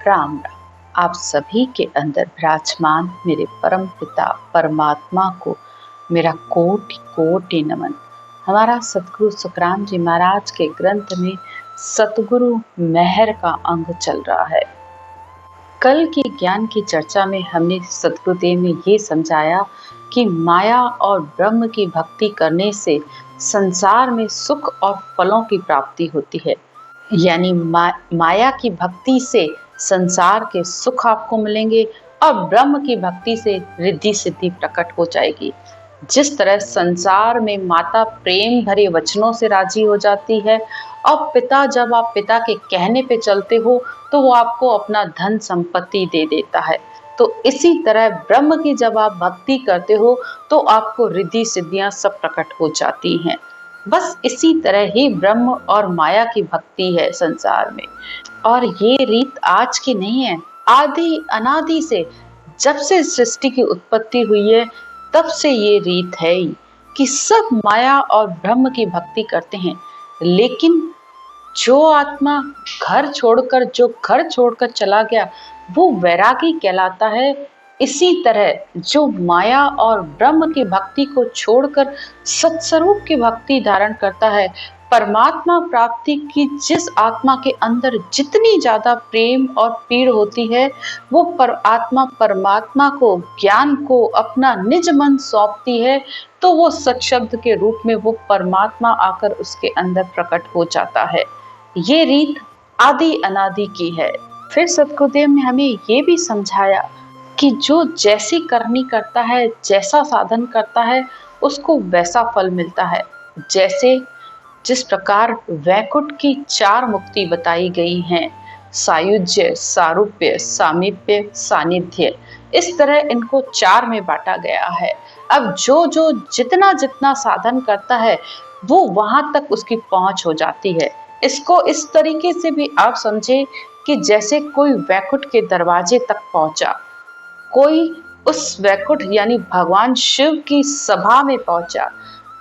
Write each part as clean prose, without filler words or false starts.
राम राम। आप सभी के अंदर विराजमान मेरे परम पिता परमात्मा को मेरा कोटि कोटि नमन। हमारा सतगुरु सुखराम जी महाराज के ग्रंथ में सतगुरु मेहर का अंग चल रहा है। कल की ज्ञान की चर्चा में हमने सतगुरुदेव ने ये समझाया कि माया और ब्रह्म की भक्ति करने से संसार में सुख और फलों की प्राप्ति होती है। यानी माया की भक्ति से संसार के सुख आपको मिलेंगे और ब्रह्म की भक्ति से रिद्धि सिद्धि प्रकट हो जाएगी। जिस तरह संसार में माता प्रेम भरे वचनों से राजी हो जाती है और पिता जब आप पिता के कहने पे चलते हो तो वो आपको अपना धन संपत्ति दे देता है। तो इसी तरह ब्रह्म की जब आप भक्ति करते हो तो आपको रिद्धि सिद्धियां सब प्रकट हो जाती हैं। बस इसी तरह ही ब्रह्म और माया की भक्ति है संसार में। और ये रीत आज की नहीं है, आदि अनादि से जब से सृष्टि की उत्पत्ति हुई है तब से ये रीत है कि सब माया और ब्रह्म की भक्ति करते हैं। लेकिन जो आत्मा घर छोड़कर चला गया वो वैरागी कहलाता है। इसी तरह जो माया और ब्रह्म की भक्ति को छोड़कर सत्स्वरूप की भक्ति धारण करता है, परमात्मा प्राप्ति की जिस आत्मा के अंदर जितनी ज्यादा प्रेम और पीड़ होती है, वो आत्मा परमात्मा को ज्ञान को अपना निज मन सौंपती है तो वो सत शब्द के रूप में वो परमात्मा आकर उसके अंदर प्रकट हो जाता है। ये रीत आदि अनादि की है। फिर सतगुरुदेव ने हमें ये भी समझाया कि जो जैसी करनी करता है, जैसा साधन करता है, उसको वैसा फल मिलता है। जैसे जिस प्रकार वैकुंठ की 4 मुक्ति बताई गई हैं, सायुज्य, सारूप्य, सामीप्य, सानिध्य, इस तरह इनको 4 में बांटा गया है। अब जो जितना साधन करता है वो वहां तक उसकी पहुंच हो जाती है। इसको इस तरीके से भी आप समझे कि जैसे कोई वैकुंठ के दरवाजे तक पहुंचा, कोई उस वैकुंठ यानी भगवान शिव की सभा में पहुंचा,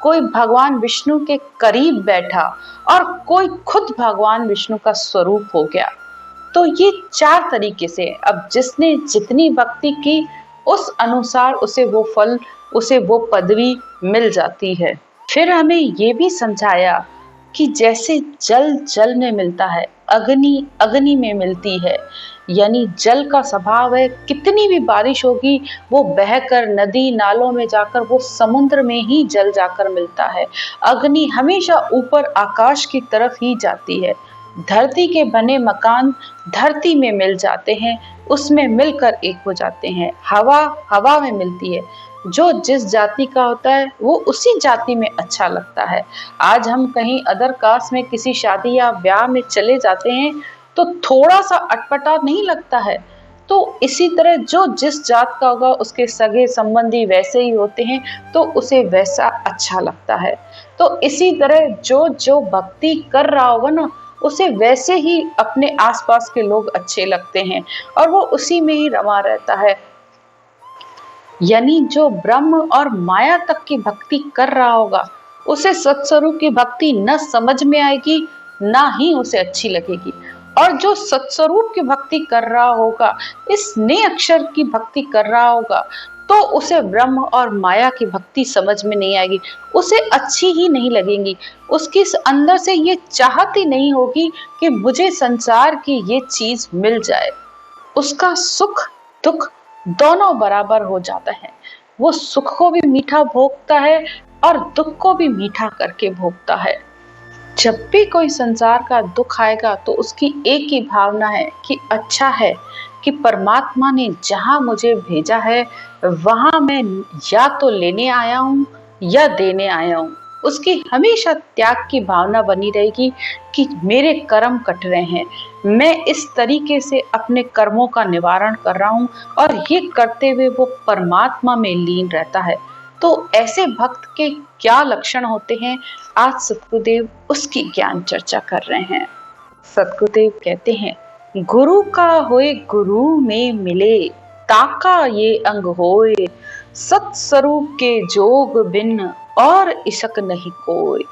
कोई भगवान विष्णु के करीब बैठा और कोई खुद भगवान विष्णु का स्वरूप हो गया। तो ये 4 तरीके से अब जिसने जितनी भक्ति की उस अनुसार उसे वो फल, उसे वो पदवी मिल जाती है। फिर हमें ये भी समझाया कि जैसे जल जल में मिलता है, अग्नि अग्नि में मिलती है। यानी जल का स्वभाव है, कितनी भी बारिश होगी वो बहकर नदी नालों में जाकर वो समुद्र में ही जल जाकर मिलता है। अग्नि हमेशा ऊपर आकाश की तरफ ही जाती है। धरती के बने मकान धरती में मिल जाते हैं, उसमें मिलकर एक हो जाते हैं। हवा हवा में मिलती है, जो जिस जाति का होता है वो उसी जाति में अच्छा लगता है। आज हम कहीं अदर कास्ट में किसी शादी या ब्याह में चले जाते हैं तो थोड़ा सा अटपटा नहीं लगता है। तो इसी तरह जो जिस जात का होगा उसके सगे संबंधी वैसे ही होते हैं तो उसे वैसा अच्छा लगता है। तो इसी तरह जो भक्ति कर रहा होगा ना, उसे वैसे ही अपने आसपास के लोग अच्छे लगते हैं और वो उसी में ही रमा रहता है। यानी जो ब्रह्म और माया तक की भक्ति कर रहा होगा उसे सत्स्वरूप की भक्ति न समझ में आएगी, ना ही उसे अच्छी लगेगी। और जो सत्स्वरूप की भक्ति कर रहा होगा, इस ने अक्षर की भक्ति कर रहा होगा, तो उसे ब्रह्म और माया की भक्ति समझ में नहीं आएगी, उसे अच्छी ही नहीं लगेंगी। उसकी अंदर से ये चाहत ही नहीं होगी कि मुझे संसार की ये चीज मिल जाए। उसका सुख दुख दोनों बराबर हो जाता है। वो सुख को भी मीठा भोगता है और दुख को भी मीठा करके भोगता है। जब भी कोई संसार का दुख आएगा तो उसकी एक ही भावना है कि अच्छा है कि परमात्मा ने जहां मुझे भेजा है वहां मैं या तो लेने आया हूं या देने आया हूं। उसकी हमेशा त्याग की भावना बनी रहेगी कि मेरे कर्म कट रहे हैं, मैं इस तरीके से अपने कर्मों का निवारण कर रहा हूं और ये करते हुए वो परमात्मा में लीन रहता है। तो ऐसे भक्त के क्या लक्षण होते हैं, आज सतगुरुदेव उसकी ज्ञान चर्चा कर रहे हैं। सतगुरुदेव कहते हैं, गुरु का होए गुरु में मिले, ताका ये अंग होए, सत्स्वरूप के जोग बिन और इशक नहीं कोई।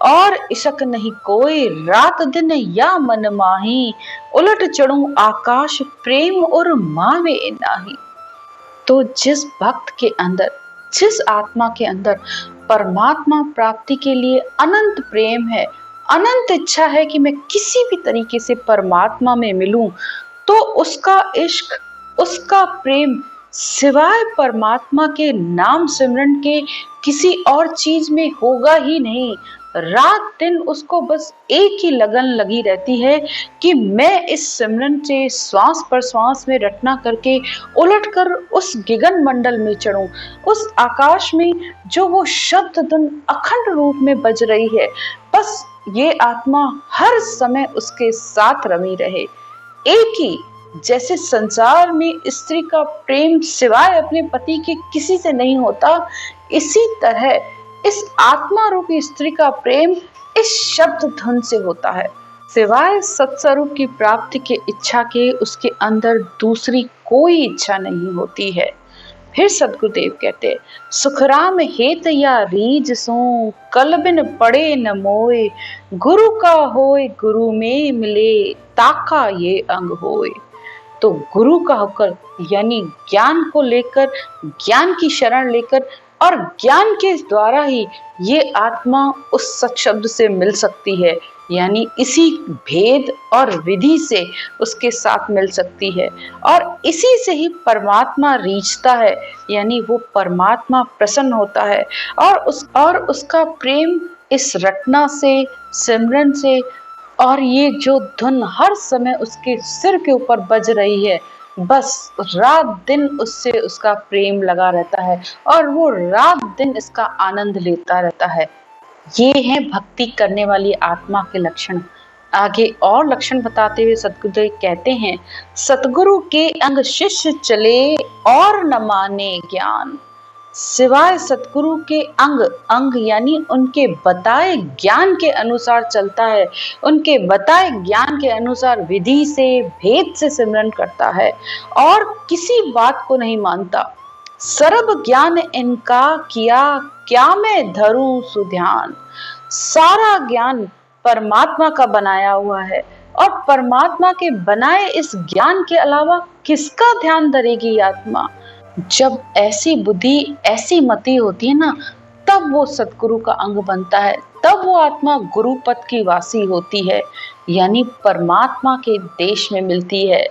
और इशक नहीं कोई रात दिन या मन माही, उलट चढ़ूं आकाश प्रेम और मावे नाही। तो जिस भक्त के अंदर, जिस आत्मा के अंदर परमात्मा प्राप्ति के लिए अनंत प्रेम है, अनंत इच्छा है कि मैं किसी भी तरीके से परमात्मा में मिलूं, तो उसका इश्क, उसका प्रेम सिवाय परमात्मा के नाम सिमरन के किसी और चीज में होगा ही नहीं। रात दिन उसको बस एक ही लगन लगी रहती है कि मैं इस सिमरन से श्वास पर श्वास में रटना करके उलटकर उस गगन मंडल में चढ़ूं, उस आकाश में जो वो शब्द धुन अखंड रूप में बज रही है, बस ये आत्मा हर समय उसके साथ रमी रहे। एक ही जैसे संसार में स्त्री का प्रेम सिवाय अपने पति के किसी से नहीं होता, इसी तरह इस आत्मा रूपी स्त्री का प्रेम इस शब्द धुन से होता है। सिवाय सत्स्वरूप की प्राप्ति के इच्छा के उसके अंदर दूसरी कोई इच्छा नहीं होती है। फिर सदगुरुदेव कहते, सुखराम हेत या रीज सो, कल बिन पड़े न मोए, गुरु का होए गुरु में मिले, ताका ये अंग होए। तो गुरु का होकर यानी ज्ञान को लेकर, ज्ञान की शरण लेकर और ज्ञान के द्वारा ही ये आत्मा उस सत्शब्द से मिल सकती है, यानी इसी भेद और विधि से उसके साथ मिल सकती है, और इसी से ही परमात्मा रीझता है, यानी वो परमात्मा प्रसन्न होता है, और उसका प्रेम इस रटना से, सिमरन से, और ये जो धुन हर समय उसके सिर के ऊपर बज रही है, बस रात दिन उससे उसका प्रेम लगा रहता है और वो रात दिन इसका आनंद लेता रहता है। ये है भक्ति करने वाली आत्मा के लक्षण। आगे और लक्षण बताते हुए सतगुरुदेव कहते हैं, सतगुरु के अंग शिष्य चले और न माने ज्ञान। सिवाय सतगुरु के अंग, अंग यानी उनके बताए ज्ञान के अनुसार चलता है, उनके बताए ज्ञान के अनुसार विधि से, भेद से सिमरन करता है और किसी बात को नहीं मानता। सर्व ज्ञान इनका किया, क्या मैं धरूं सुध्यान। सारा ज्ञान परमात्मा का बनाया हुआ है और परमात्मा के बनाए इस ज्ञान के अलावा किसका ध्यान धरेगी आत्मा। जब ऐसी बुद्धि, ऐसी मति होती है ना, तब वो सतगुरु का अंग बनता है, तब वो आत्मा गुरु पद की वासी होती है, यानी परमात्मा के देश में मिलती है।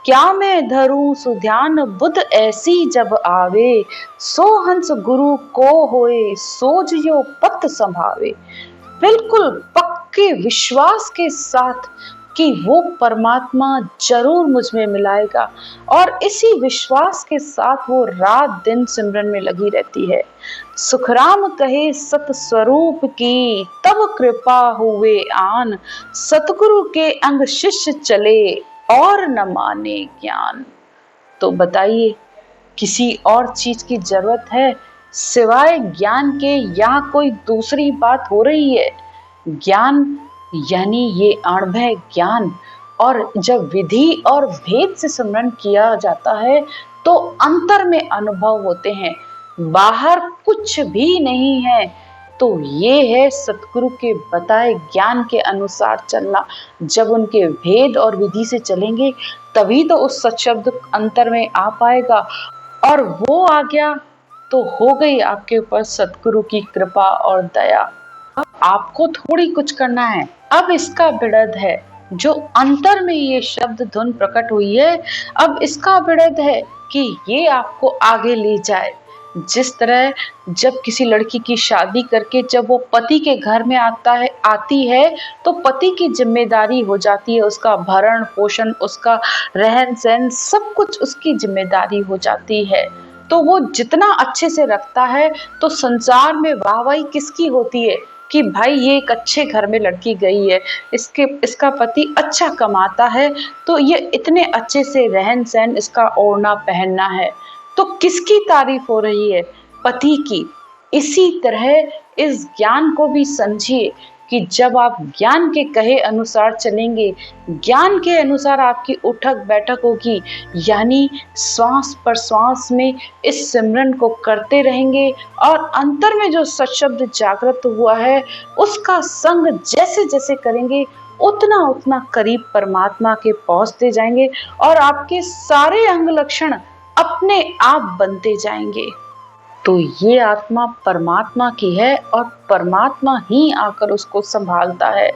क्या मैं धरूं सुध्यान बुध ऐसी जब आवे, सो हंस गुरु को होए सोजियो पत संभावे। बिल्कुल पक्के विश्वास के साथ कि वो परमात्मा जरूर मुझ में मिलाएगा, और इसी विश्वास के साथ वो रात दिन सिमरन में लगी रहती है। सुखराम कहे सत स्वरूप की, तब कृपा हुए आन, सतगुरु के अंग शिष्य चले और न माने ज्ञान। तो बताइए, किसी और चीज की जरूरत है सिवाय ज्ञान के? यहाँ कोई दूसरी बात हो रही है? ज्ञान यानी ये अणभय ज्ञान, और जब विधि और भेद से सिमरन किया जाता है तो अंतर में अनुभव होते हैं, बाहर कुछ भी नहीं है। तो ये है सतगुरु के बताए ज्ञान के अनुसार चलना। जब उनके भेद और विधि से चलेंगे तभी तो उस सत्शब्द अंतर में आ पाएगा, और वो आ गया तो हो गई आपके ऊपर सतगुरु की कृपा और दया। अब आपको थोड़ी कुछ करना है, अब इसका बिड़द है। जो अंतर में ये शब्द धुन प्रकट हुई है, अब इसका बिड़द है कि ये आपको आगे ले जाए। जिस तरह जब किसी लड़की की शादी करके जब वो पति के घर में आती है तो पति की जिम्मेदारी हो जाती है, उसका भरण पोषण, उसका रहन सहन, सब कुछ उसकी जिम्मेदारी हो जाती है। तो वो जितना अच्छे से रखता है तो संसार में वाहवाही किसकी होती है कि भाई ये एक अच्छे घर में लड़की गई है, इसका पति अच्छा कमाता है, तो ये इतने अच्छे से रहन सहन, इसका ओढ़ना पहनना है। तो किसकी तारीफ हो रही है? पति की। इसी तरह इस ज्ञान को भी समझिए कि जब आप ज्ञान के कहे अनुसार चलेंगे, ज्ञान के अनुसार आपकी उठक बैठक होगी, यानी श्वास प्रश्वास में इस सिमरन को करते रहेंगे और अंतर में जो सत्शब्द जागृत हुआ है उसका संग जैसे जैसे करेंगे उतना उतना करीब परमात्मा के पहुंचते जाएंगे और आपके सारे अंग लक्षण अपने आप बनते जाएंगे। तो ये आत्मा परमात्मा की है और परमात्मा ही आकर उसको संभालता है।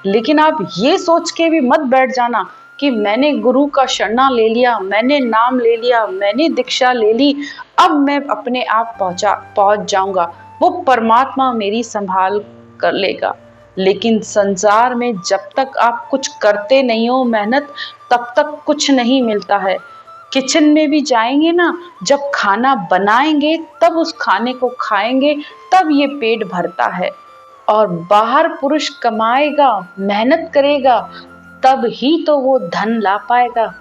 लेकिन आप ये सोच के भी मत बैठ जाना कि मैंने गुरु का शरणा ले लिया, मैंने नाम ले लिया, मैंने दीक्षा ले ली, अब मैं अपने आप पहुंच जाऊंगा, वो परमात्मा मेरी संभाल कर लेगा। लेकिन संसार में जब तक आप कुछ करते नहीं हो मेहनत, तब तक कुछ नहीं मिलता है। किचन में भी जाएंगे ना, जब खाना बनाएंगे तब उस खाने को खाएंगे, तब ये पेट भरता है। और बाहर पुरुष कमाएगा, मेहनत करेगा, तब ही तो वो धन ला पाएगा।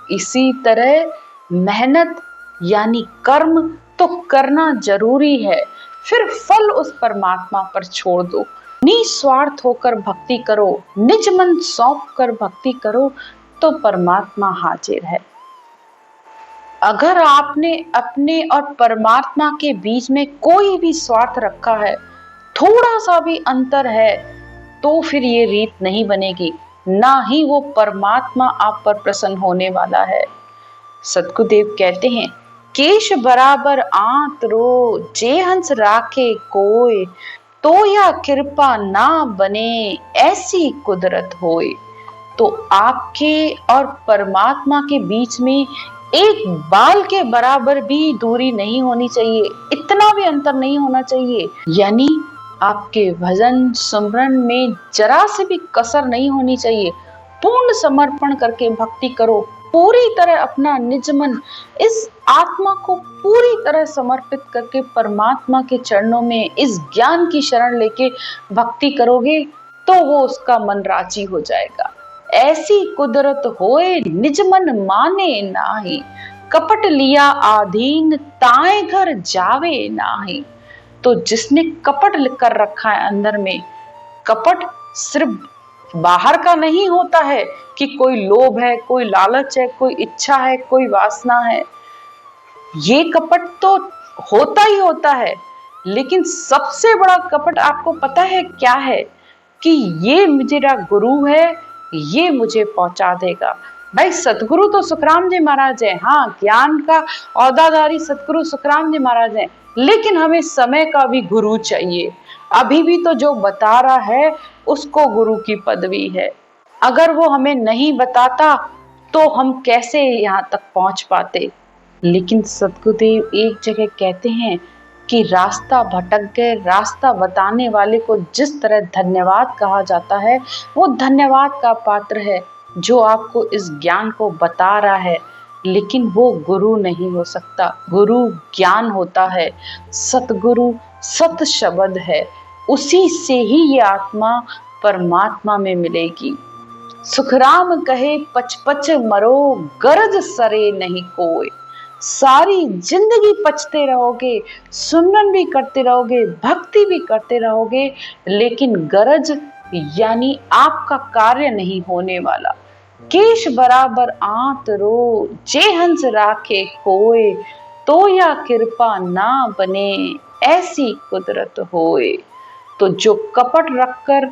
इसी तरह मेहनत यानी कर्म तो करना जरूरी है, फिर फल उस परमात्मा पर छोड़ दो। निस्वार्थ होकर भक्ति करो, निज मन सौंप कर भक्ति करो, तो परमात्मा हाजिर है। अगर आपने अपने और परमात्मा के बीच में कोई भी स्वार्थ रखा है, थोड़ा सा भी अंतर है, तो फिर ये रीत नहीं बनेगी, ना ही वो परमात्मा आप पर प्रसन्न होने वाला है। सद्गुरुदेव कहते हैं, केश बराबर आंत रो, जे हंस राखे कोय, तो या कृपा ना बने, ऐसी कुदरत होए। तो आपके और परमात्मा के बीच में एक बाल के बराबर भी दूरी नहीं होनी चाहिए, इतना भी अंतर नहीं होना चाहिए। यानी आपके भजन सुमरन में जरा से भी कसर नहीं होनी चाहिए। पूर्ण समर्पण करके भक्ति करो, पूरी तरह अपना निज मन इस आत्मा को पूरी तरह समर्पित करके परमात्मा के चरणों में इस ज्ञान की शरण लेके भक्ति करोगे तो वो उसका मन राजी हो जाएगा। ऐसी कुदरत होए निज मन माने नाही, कपट लिया आधीन ताए घर जावे नाही। तो जिसने कपट कर रखा है अंदर में, कपट सिर्फ बाहर का नहीं होता है कि कोई लोभ है, कोई लालच है, कोई इच्छा है, कोई वासना है, ये कपट तो होता ही होता है। लेकिन सबसे बड़ा कपट आपको पता है क्या है? कि ये मेरा गुरु है, ये मुझे पहुंचा देगा। भाई सतगुरु तो सुखराम जी महाराज है, हाँ ज्ञान का औदाधारी सतगुरु सुखराम जी महाराज है, लेकिन हमें समय का भी गुरु चाहिए। अभी भी तो जो बता रहा है उसको गुरु की पदवी है। अगर वो हमें नहीं बताता तो हम कैसे यहाँ तक पहुंच पाते। लेकिन सतगुरुदेव एक जगह कहते हैं कि रास्ता भटक गए, रास्ता बताने वाले को जिस तरह धन्यवाद कहा जाता है, वो धन्यवाद का पात्र है जो आपको इस ज्ञान को बता रहा है। लेकिन वो गुरु नहीं हो सकता, गुरु ज्ञान होता है, सतगुरु सत शब्द है, उसी से ही ये आत्मा परमात्मा में मिलेगी। सुखराम कहे पच पच मरो, गरज सरे नहीं कोई। सारी जिंदगी पचते रहोगे, सुमरन भी करते रहोगे, भक्ति भी करते रहोगे, लेकिन गरज यानी आपका कार्य नहीं होने वाला। केश बराबर आंत रो, जे हंस राखे कोय, तो या कृपा ना बने, ऐसी कुदरत होए। तो जो कपट रखकर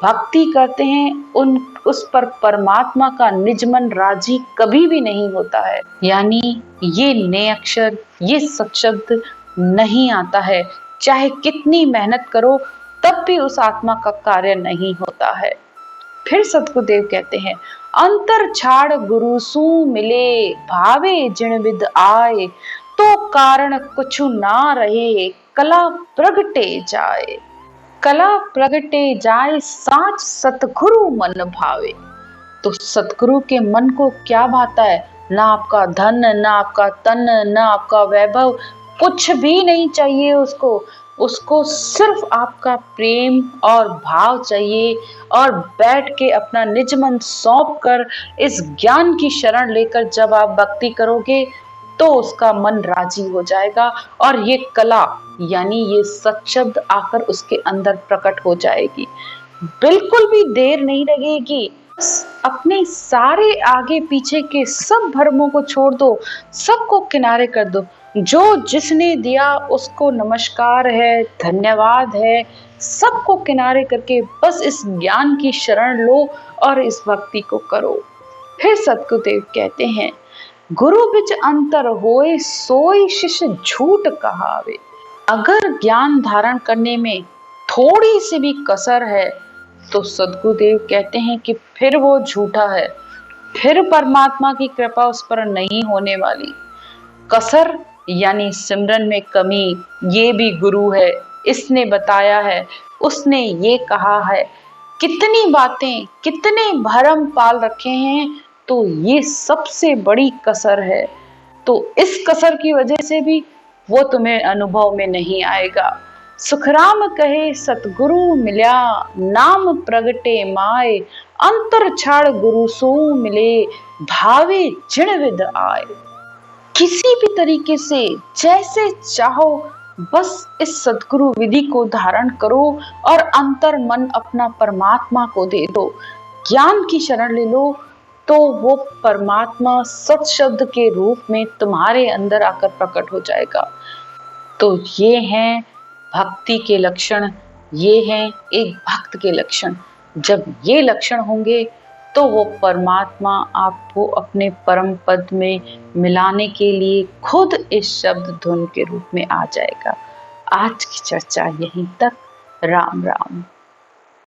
भक्ति करते हैं उस पर परमात्मा का निज मन राजी कभी भी नहीं होता है। यानी ये नए अक्षर, ये सत्शब्द नहीं आता है, चाहे कितनी मेहनत करो तब भी उस आत्मा का कार्य नहीं होता है। फिर सतगुरुदेव कहते हैं, अंतर छाड़ गुरु सु मिले, भावे जिण विद आए, तो कारण कुछु ना रहे, कला प्रगटे जाए। कला प्रगटे जाए, साच सतगुरु मन भावे। तो सतगुरु के मन को क्या भाता है? ना आपका धन, ना आपका तन, ना आपका वैभव, कुछ भी नहीं चाहिए उसको सिर्फ आपका प्रेम और भाव चाहिए। और बैठ के अपना निज मन सौंप कर इस ज्ञान की शरण लेकर जब आप भक्ति करोगे तो उसका मन राजी हो जाएगा और ये कला यानी ये सत्शब्द आकर उसके अंदर प्रकट हो जाएगी। बिल्कुल भी देर नहीं लगेगी। अपने सारे आगे पीछे के सब भरमों को छोड़ दो, सबको किनारे कर दो। जो जिसने दिया उसको नमस्कार है, धन्यवाद है। सबको किनारे करके बस इस ज्ञान की शरण लो और इस भक्ति को करो। फिर सतगुरुदेव कहते हैं, गुरु बिच अंतर होए सोई शिष्य झूठ कहावे। अगर ज्ञान धारण करने में थोड़ी सी भी कसर है तो सद्गुरुदेव कहते हैं कि फिर वो झूठा है, फिर परमात्मा की कृपा उस पर नहीं होने वाली। कसर यानी सिमरन में कमी, ये भी गुरु है, इसने बताया है, उसने ये कहा है। कितनी बातें, कितने भरम पाल रखे हैं, तो ये सबसे बड़ी कसर है। तो इस कसर की वजह से भी वो तुम्हें अनुभव में नहीं आएगा। सुखराम कहे सतगुरु मिल्या, नाम प्रगटे माए, अंतर छाड़ गुरु सो मिले, भावे जिण विद आए। किसी भी तरीके से जैसे चाहो बस इस सदगुरु विधि को धारण करो और अंतर मन अपना परमात्मा को दे दो, ज्ञान की शरण ले लो, तो वो परमात्मा सत शब्द के रूप में तुम्हारे अंदर आकर प्रकट हो जाएगा। तो ये हैं भक्ति के लक्षण, ये हैं एक भक्त के लक्षण। जब ये लक्षण होंगे तो वो परमात्मा आपको अपने परम पद में मिलाने के लिए खुद इस शब्द धुन के रूप में आ जाएगा। आज की चर्चा यहीं तक। राम राम।